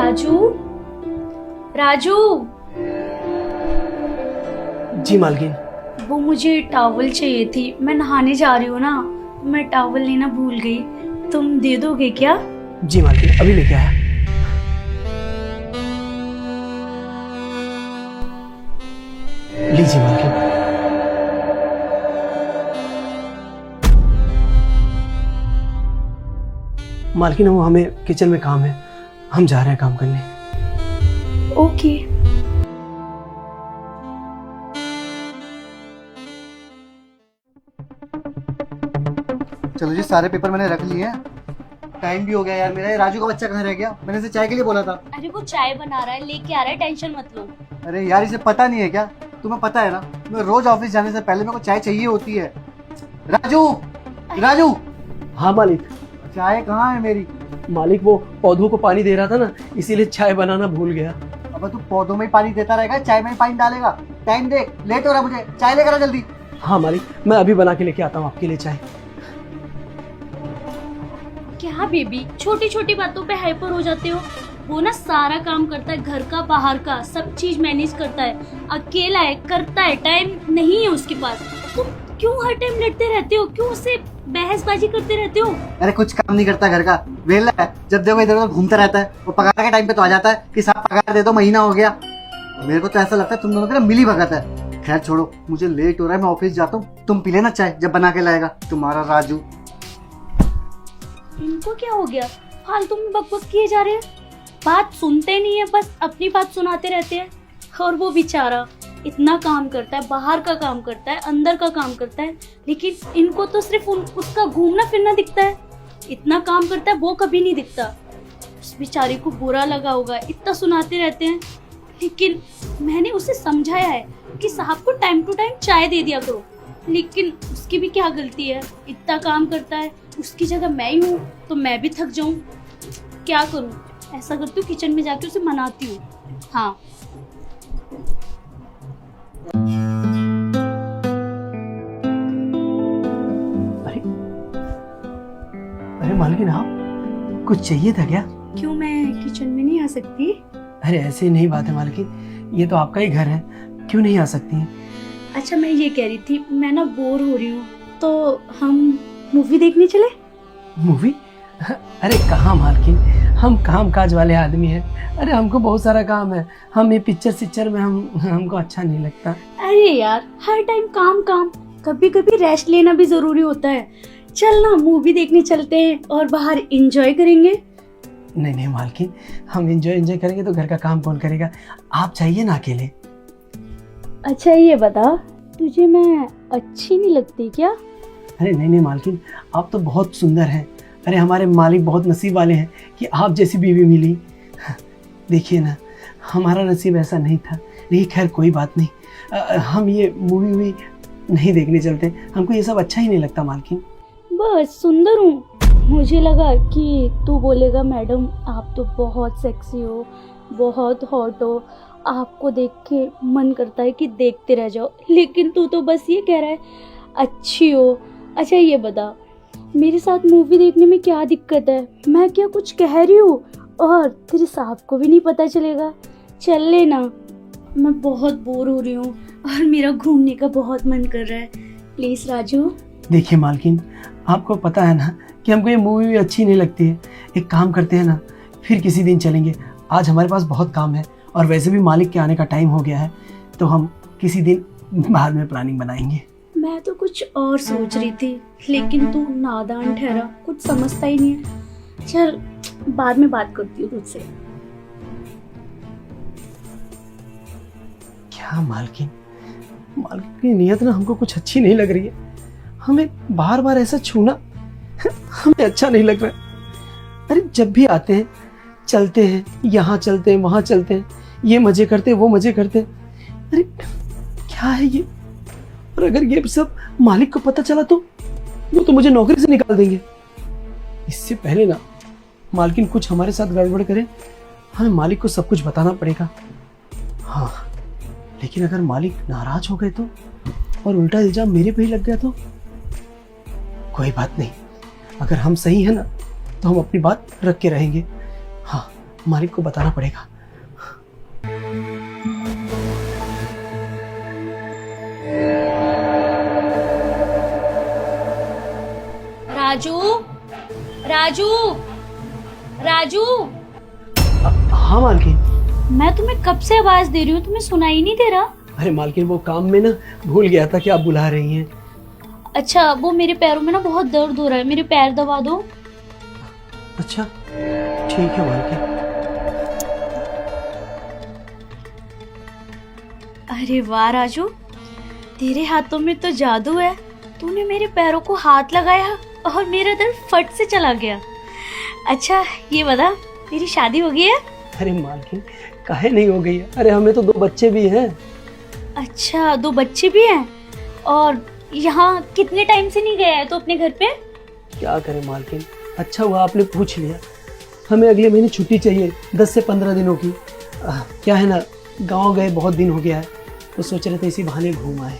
राजू, राजू। जी मालकिन। वो मुझे टॉवल चाहिए थी, मैं नहाने जा रही हूँ ना, मैं टॉवल लेना भूल गई। तुम दे दोगे क्या? जी मालकिन, अभी लेके आया। लीजिए मालकिन। मालकिन वो हमें किचन में काम है, हम जा रहे हैं काम करने। ओके। चलो जी, सारे पेपर मैंने रख लिए हैं। टाइम भी हो गया यार मेरा। ये राजू का बच्चा कहाँ रह गया? मैंने इसे चाय के लिए बोला था। अरे वो चाय बना रहा है, लेके आ रहा है, टेंशन मत लो। अरे यार, इसे पता नहीं है क्या? तुम्हें पता है ना, मैं रोज ऑफिस जाने से पहले मेरे को चाय चाहिए होती है। राजू, राजू। हाँ मालिक। चाय कहाँ है मेरी? मालिक वो पौधों को पानी दे रहा था ना, इसीलिए चाय बनाना भूल गया। अब तू पौधों में ही पानी देता रहेगा, चाय में ही पानी डालेगा? टाइम देख, लेट हो रहा मुझे, चाय लेकर आ जल्दी। हाँ मालिक, मैं अभी बना के लेके आता हूँ आपके लिए चाय। क्या बेबी, छोटी छोटी बातों पे हाइपर हो जाते हो? वो ना सारा काम करता है, घर का बाहर का सब चीज मैनेज करता है, अकेला है, करता है, टाइम नहीं है उसके पास। तुम क्यों हर टाइम लड़ते रहते हो? क्यों उससे बहसबाजी करते रहते हो? अरे कुछ काम नहीं करता घर का, वेला है। जब देखो इधर उधर घूमता रहता है। वो पगार के टाइम पे तो आ जाता है कि साहब पगार दे दो, महीना हो गया। मेरे को तो ऐसा लगता है तुम दोनों की ना मिली भगत है। खैर छोड़ो, मुझे लेट हो रहा है, मैं ऑफिस जाता हूँ। तुम पी लेना चाय जब बना के लाएगा तुम्हारा राजू। इनको क्या हो गया? फालतू में बकबक किए जा रहे हैं, बात सुनते नहीं है, बस अपनी बात सुनाते रहते हैं। और वो बेचारा इतना काम करता है, बाहर का काम करता है, अंदर का काम करता है, लेकिन इनको तो सिर्फ उसका घूमना फिरना दिखता है। इतना काम करता है वो कभी नहीं दिखता। उस बेचारे को बुरा लगा होगा, इतना सुनाते रहते हैं। लेकिन मैंने उसे समझाया है कि साहब को टाइम टू टाइम चाय दे दिया करो, लेकिन उसकी भी क्या गलती है? इतना काम करता है, उसकी जगह मैं ही हूँ तो मैं भी थक जाऊं। क्या करूं? ऐसा करती हूँ, किचन में जाके उसे मनाती हूँ। हाँ। अरे अरे मालकिन, आप कुछ चाहिए था क्या? क्यों, मैं किचन में नहीं आ सकती? अरे ऐसे नहीं बात है मालकिन, ये तो आपका ही घर है, क्यों नहीं आ सकती हैं? अच्छा, मैं ये कह रही थी, मैं ना बोर हो रही हूँ, तो हम मूवी देखने चले? मूवी? अरे कहाँ मालकिन, हम काम काज वाले आदमी हैं। अरे हमको बहुत सारा काम है, हम ये पिक्चर में हमको अच्छा नहीं लगता। अरे यार, हर टाइम काम काम, कभी कभी रेस्ट लेना भी जरूरी होता है। चल ना, मूवी देखने चलते हैं और बाहर एंजॉय करेंगे। नहीं नहीं मालकिन, हम एंजॉय करेंगे तो घर का काम कौन करेगा? आप चाहिए ना अकेले। अच्छा ये बता, तुझे मैं अच्छी नहीं लगती क्या? अरे नहीं नहीं मालकिन, आप तो बहुत सुंदर हैं। अरे हमारे मालिक बहुत नसीब वाले हैं कि आप जैसी बीवी मिली। देखिए ना, हमारा नसीब ऐसा नहीं था, लेकिन खैर कोई बात नहीं। हम ये मूवी नहीं देखने चलते, हमको ये सब अच्छा ही नहीं लगता मालकिन। बस सुंदर हूँ, मुझे लगा कि तू बोलेगा मैडम आप तो बहुत सेक्सी हो, बहुत हॉट हो, आपको देख के मन करता है कि देखते रह जाओ, लेकिन तू तो बस ये कह रहा है अच्छी हो। अच्छा ये बता, मेरे साथ मूवी देखने में क्या दिक्कत है? मैं क्या कुछ कह रही हूँ और तेरे साहब को भी नहीं पता चलेगा? चल लेना, मैं बहुत बोर हो रही हूँ और मेरा घूमने का बहुत मन कर रहा है, प्लीज राजू। देखिए मालकिन, आपको पता है ना कि हमको ये मूवी भी अच्छी नहीं लगती है। एक काम करते हैं ना, फिर किसी दिन चलेंगे। आज हमारे पास बहुत काम है और वैसे भी मालिक के आने का टाइम हो गया है, तो हम किसी दिन बाद में प्लानिंग बनाएंगे। मैं तो कुछ और सोच रही थी, लेकिन तू नादान ठहरा, कुछ समझता ही नहीं है। चल बाद में बात करती हूँ तुझसे। क्या मालकिन, मालकिन की नीयत ना हमको कुछ अच्छी नहीं लग रही है। हमें बार बार ऐसा छूना हमें अच्छा नहीं लग रहा। अरे जब भी आते हैं, चलते हैं, यहाँ चलते हैं, वहां चलते हैं, ये मजे करते हैं, वो मजे करते हैं। अरे क्या है ये? और अगर ये सब मालिक को पता चला तो वो तो मुझे नौकरी से निकाल देंगे। इससे पहले ना मालकिन कुछ हमारे साथ गड़बड़ करे, हमें मालिक को सब कुछ बताना पड़ेगा। हाँ, लेकिन अगर मालिक नाराज हो गए तो, और उल्टा इल्जाम मेरे पे ही लग गया तो? कोई बात नहीं, अगर हम सही है ना तो हम अपनी बात रख के रहेंगे। हाँ, मालिक को बताना पड़ेगा। राजू, राजू, राजू। हाँ मालकिन। मैं तुम्हें कब से आवाज दे रही हूँ, तुम्हें सुनाई नहीं दे रहा? अरे मालकिन वो काम में ना भूल गया था कि आप बुला रही हैं। अच्छा, वो मेरे पैरों में ना बहुत दर्द हो रहा है, मेरे पैर दबा दो। अच्छा ठीक है मालकिन। अरे वाह राजू, तेरे हाथों में तो जादू है। तूने मेरे पैरों को हाथ लगाया और मेरा दर्द फट से चला गया। अच्छा ये बता, तेरी शादी हो गई है? अरे मालकिन काहे नहीं हो गई है, अरे हमें तो 2 बच्चे भी हैं। अच्छा 2 बच्चे भी हैं। और यहाँ कितने टाइम से नहीं गया है तो अपने घर पे? क्या करें मालकिन, अच्छा हुआ आपने पूछ लिया। हमें अगले महीने छुट्टी चाहिए 10 से 15 दिनों की। क्या है ना, गांव गए बहुत दिन हो गया है, तो सोच रहे थे इसी बहाने घूम आए।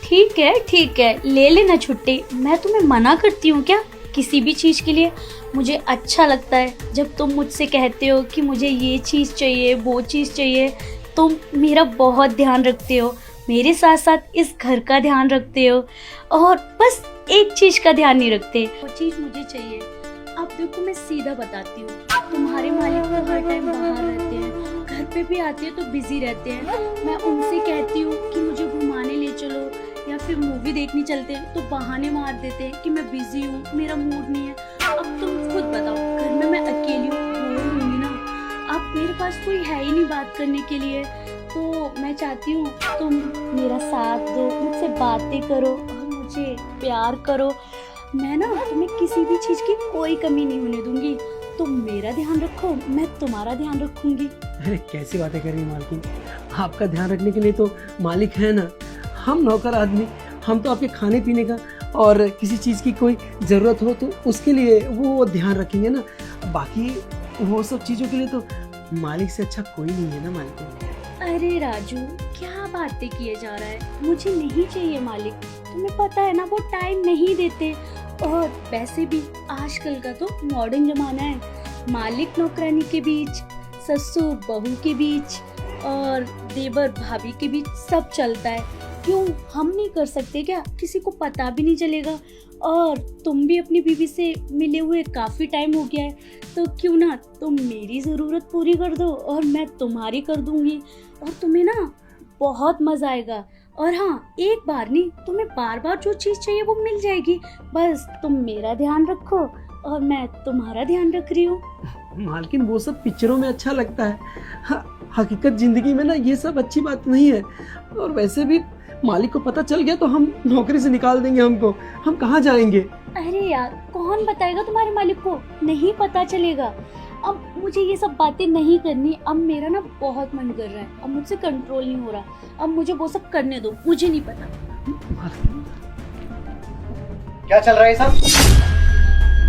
ठीक है, ले लेना छुट्टी। मैं तुम्हें मना करती हूँ क्या किसी भी चीज़ के लिए? मुझे अच्छा लगता है जब तुम मुझसे कहते हो कि मुझे ये चीज़ चाहिए, वो चीज़ चाहिए। तुम मेरा बहुत ध्यान रखते हो, मेरे साथ साथ इस घर का ध्यान रखते हो, और बस एक चीज़ का ध्यान नहीं रखते, वो चीज़ मुझे चाहिए। अब देखो मैं सीधा बताती हूँ, तुम्हारे मालिक तो हर टाइम बाहर रहते हैं, घर पे भी आते हैं तो बिजी रहते हैं। मैं उनसे कहती हूँ कि मुझे घुमाने ले चलो या फिर मूवी देखने चलते हैं, तो बहाने मार देते हैं कि मैं बिजी हूँ, मेरा मूड नहीं है। अब तुम खुद बताओ, घर में मैं अकेली हूँ, बोर होंगी ना। अब मेरे पास कोई है ही नहीं बात करने के लिए, तो मैं चाहती हूँ तुम मेरा साथ दो, मुझसे बातें करो और मुझे प्यार करो। मैं ना तुम्हें किसी भी चीज़ की कोई कमी नहीं होने दूंगी। तुम मेरा ध्यान रखो, मैं तुम्हारा ध्यान रखूंगी। अरे कैसी बातें कर रही हैं मालकिन, आपका ध्यान रखने के लिए तो मालिक है ना, हम नौकर आदमी। हम तो आपके खाने पीने का और किसी चीज़ की कोई ज़रूरत हो तो उसके लिए वो ध्यान रखेंगे ना। बाकी वो सब चीज़ों के लिए तो मालिक से अच्छा कोई नहीं है ना मालकिन। अरे राजू, क्या बातें किए जा रहा है? मुझे नहीं चाहिए मालिक, तुम्हें पता है ना वो टाइम नहीं देते। और वैसे भी आजकल का तो मॉडर्न जमाना है, मालिक नौकरानी के बीच, ससुर बहू के बीच और देवर भाभी के बीच सब चलता है। क्यों हम नहीं कर सकते क्या? किसी को पता भी नहीं चलेगा। और तुम भी अपनी बीवी से मिले हुए काफ़ी टाइम हो गया है, तो क्यों ना तुम मेरी ज़रूरत पूरी कर दो और मैं तुम्हारी कर दूंगी, और तुम्हें ना बहुत मज़ा आएगा। और हाँ, एक बार नहीं, तुम्हें बार बार जो चीज़ चाहिए वो मिल जाएगी। बस तुम मेरा ध्यान रखो और मैं तुम्हारा ध्यान रख रही हूँ। मालकिन वो सब पिक्चरों में अच्छा लगता है, हकीकत ज़िंदगी में ना ये सब अच्छी बात नहीं है। और वैसे भी मालिक को पता चल गया तो हम नौकरी से निकाल देंगे हमको, हम कहाँ जाएंगे? अरे यार, कौन बताएगा तुम्हारे मालिक को? नहीं पता चलेगा। अब मुझे ये सब बातें नहीं करनी। अब मेरा ना बहुत मन कर रहा है, अब मुझसे कंट्रोल नहीं हो रहा। अब मुझे वो सब करने दो, मुझे नहीं पता। क्या चल रहा है सब?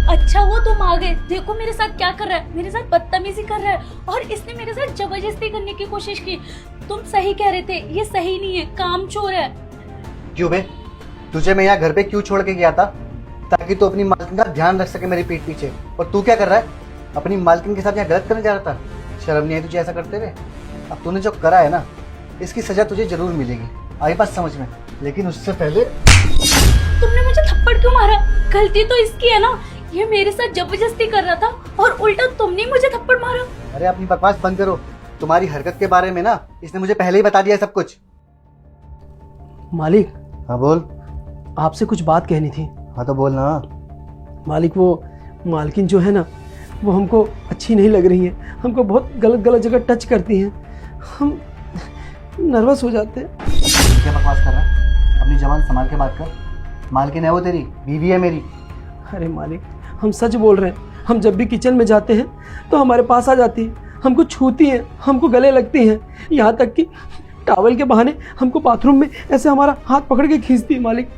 अच्छा वो तुम आ गए, देखो मेरे साथ क्या कर रहा है, मेरे साथ बदतमीजी कर रहा है और इसने मेरे साथ जबरदस्ती करने की कोशिश की। तुम सही कह रहे थे, ये सही नहीं है, कामचोर है। क्यों बे, तुझे मैं यहाँ घर पे क्यों छोड़ के गया था? ताकि तू अपनी मालकिन का ध्यान रख सके मेरी पीठ पीछे। और तू क्या कर रहा है? अपनी मालकिन के साथ यहाँ गलत करने जा रहा था? शर्म नहीं आई तुझे ऐसा करते हुए? अब तूने जो करा है ना, इसकी सजा तुझे जरूर मिलेगी, आई बात समझ में। लेकिन उससे पहले तुमने मुझे थप्पड़ क्यों मारा? गलती तो इसकी है ना, ये मेरे साथ जबरदस्ती कर रहा था और उल्टा तुमने मुझे थप्पड़ मारा। अरे अपनी बकवास बंद करो। तुम्हारी हरकत के बारे में ना इसने मुझे पहले ही बता दिया सब कुछ। मालिक। हाँ बोल। आपसे कुछ बात कहनी थी। हाँ तो बोल ना। मालिक वो मालकिन जो है ना, वो हमको अच्छी नहीं लग रही है, हमको बहुत गलत गलत जगह टच करती हैं, हम नर्वस हो जाते हैं। क्या बकवास कर रहा है? अपनी जबान संभाल के बात कर। मालकिन है वो तेरी, बीवी है मेरी। अरे मालिक हम सच बोल रहे हैं, हम जब भी किचन में जाते हैं तो हमारे पास आ जाती है, हमको छूती हैं, हमको गले लगती हैं, यहाँ तक कि टॉवल के बहाने हमको बाथरूम में ऐसे हमारा हाथ पकड़ के खींचती है। मालिक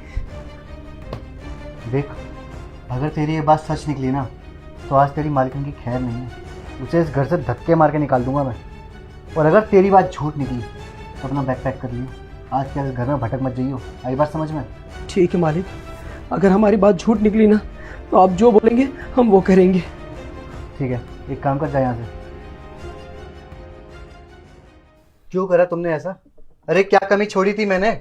देख, अगर तेरी ये बात सच निकली ना तो आज तेरी मालकिन की खैर नहीं है, उसे इस घर से धक्के मार के निकाल दूंगा मैं। और अगर तेरी बात झूठ निकली तो अपना बैग पैक कर लियो, आज के इस घर में भटक मत जाइयो, आई बात समझ में? ठीक है मालिक, अगर हमारी बात झूठ निकली ना तो आप जो बोलेंगे हम वो करेंगे। ठीक है, एक काम कर, जा यहाँ से, क्यों करा तुमने ऐसा? अरे क्या कमी छोड़ी थी मैंने?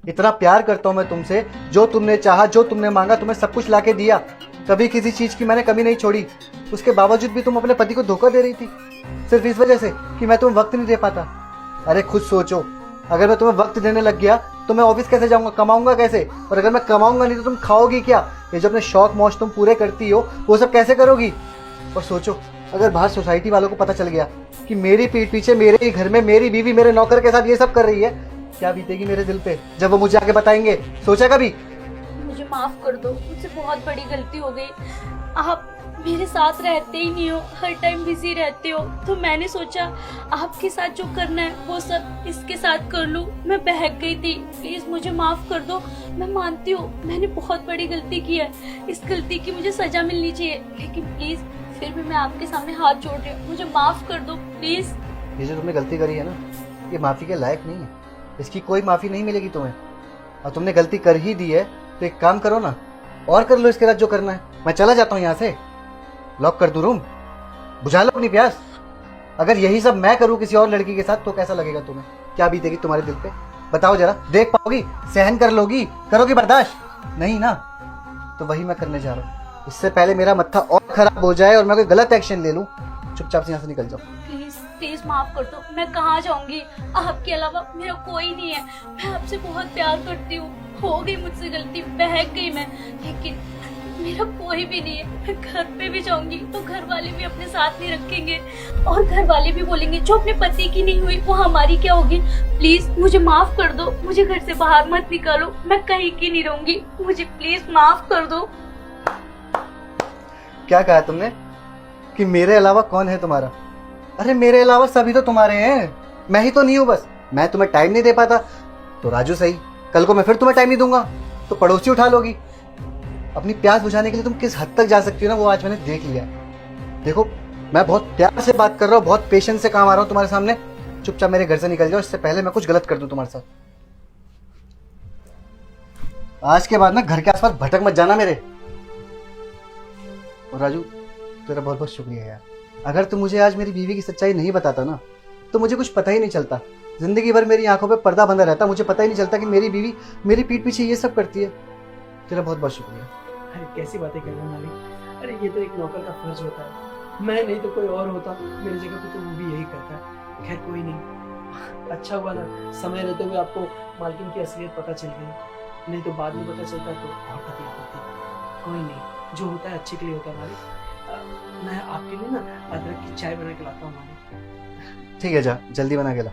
इतना प्यार करता हूं मैं तुमसे, जो तुमने चाहा, जो तुमने मांगा, तुम्हें सब कुछ लाके दिया। कभी किसी चीज की मैंने कमी नहीं छोड़ी। उसके बावजूद भी तुम अपने पति को धोखा दे रही थी, सिर्फ इस वजह से कि मैं तुम्हें वक्त नहीं दे पाता। अरे खुद सोचो, अगर मैं तुम्हें वक्त देने लग गया तो मैं ऑफिस कैसे जाऊंगा, कमाऊंगा कैसे? और अगर मैं कमाऊंगा नहीं तो तुम खाओगी क्या? ये जो अपने शौक मौज तुम पूरे करती हो वो सब कैसे करोगी? और सोचो, अगर बाहर सोसाइटी वालों को पता चल गया कि मेरी पीठ पीछे मेरे ही घर में मेरी बीवी मेरे नौकर के साथ ये सब कर रही है, क्या बीतेगी मेरे दिल पे जब वो मुझे आके बताएंगे? सोचा कभी? मुझे माफ कर दो, मुझसे बहुत बड़ी गलती हो गई। आप मेरे साथ रहते ही नहीं हो, हर टाइम बिजी रहते हो, तो मैंने सोचा आपके साथ जो करना है वो सब इसके साथ कर लूं। मैं बहक गई थी, प्लीज मुझे माफ कर दो। मैं मानती हूँ मैंने बहुत बड़ी गलती की है, इस गलती की मुझे सजा मिलनी चाहिए, लेकिन प्लीज फिर भी मैं आपके सामने हाथ जोड़ रही हूँ, मुझे माफ कर दो प्लीज। ये जो तुमने गलती करी है ना, ये माफी के लायक नहीं है। इसकी कोई माफी नहीं मिलेगी तुम्हें। और तुमने गलती कर ही दी है तो एक काम करो ना, और कर लो इसके साथ जो करना है। मैं चला जाता हूँ यहाँ से, लॉक कर दूं रूम, बुझा लो अपनी प्यास। अगर यही सब मैं करूँ किसी और लड़की के साथ तो कैसा लगेगा तुम्हें? क्या बीतेगी तुम्हारे दिल पे? बताओ जरा, देख पाओगी? सहन कर लोगी? करोगी बर्दाश्त? नहीं ना, तो वही मैं करने जा रहा हूँ। इससे पहले मेरा मत्था और खराब हो जाए और मैं कोई गलत एक्शन ले लूँ, चुपचाप से यहाँ से निकल जाओ। प्लीज प्लीज माफ कर दो। मैं कहाँ जाऊंगी, आपके अलावा मेरा कोई नहीं है। मैं आपसे बहुत प्यार करती हूँ, हो गई मुझसे गलती, बहक गई मैं, लेकिन मेरा कोई भी नहीं है। मैं घर पे भी जाऊंगी तो घर वाले भी अपने साथ नहीं रखेंगे, और घर वाले भी बोलेंगे जो अपने पति की नहीं हुई वो हमारी क्या होगी। प्लीज मुझे माफ कर दो, मुझे घर से बाहर मत निकालो, मैं कहीं की नहीं रहूंगी, मुझे प्लीज माफ कर दो। क्या कहा तुमने कि मेरे अलावा कौन है तुम्हारा? अरे मेरे अलावा सभी तो तुम्हारे हैं, मैं ही तो नहीं हूं। बस मैं तुम्हें टाइम नहीं दे पाता तो राजू सही, कल को मैं फिर तुम्हें टाइम नहीं दूंगा तो पड़ोसी उठा लोगी। अपनी प्यास बुझाने के लिए तुम किस हद तक जा सकती हो ना, वो आज मैंने देख लिया। देखो, मैं बहुत प्यार से बात कर रहा हूँ, बहुत पेशेंस से काम आ रहा हूँ तुम्हारे सामने। चुपचाप मेरे घर से निकल जाओ, इससे पहले मैं कुछ गलत कर दूं तुम्हारे साथ। आज के बाद ना घर के आसपास भटक मत जाना मेरे। और राजू, तेरा बहुत बहुत शुक्रिया यार। अगर तू मुझे आज मेरी बीवी की सच्चाई नहीं बताता ना तो मुझे कुछ पता ही नहीं चलता। जिंदगी भर मेरी आंखों पे पर्दा बंधा रहता, मुझे पता ही नहीं चलता कि मेरी बीवी मेरी पीठ पीछे ये सब करती है। तेरा बहुत बहुत शुक्रिया। अरे कैसी बातें कर रहे हैं मालिक? अरे ये तो एक नौकर का फर्ज होता है। मैं नहीं तो कोई और होता मेरी जगह पे तो वो भी यही करता है। खैर कोई नहीं, अच्छा हुआ ना समय रहते हुए आपको मालकिन की असलियत पता चल गई, नहीं तो बाद में पता चलता तो और तकलीफ होती। कोई नहीं, जो होता है अच्छे के लिए होता है मालिक। मैं आपके लिए ना अदरक की चाय बना के लाता हूँ मालिक। ठीक है, जा जल्दी बना के ला।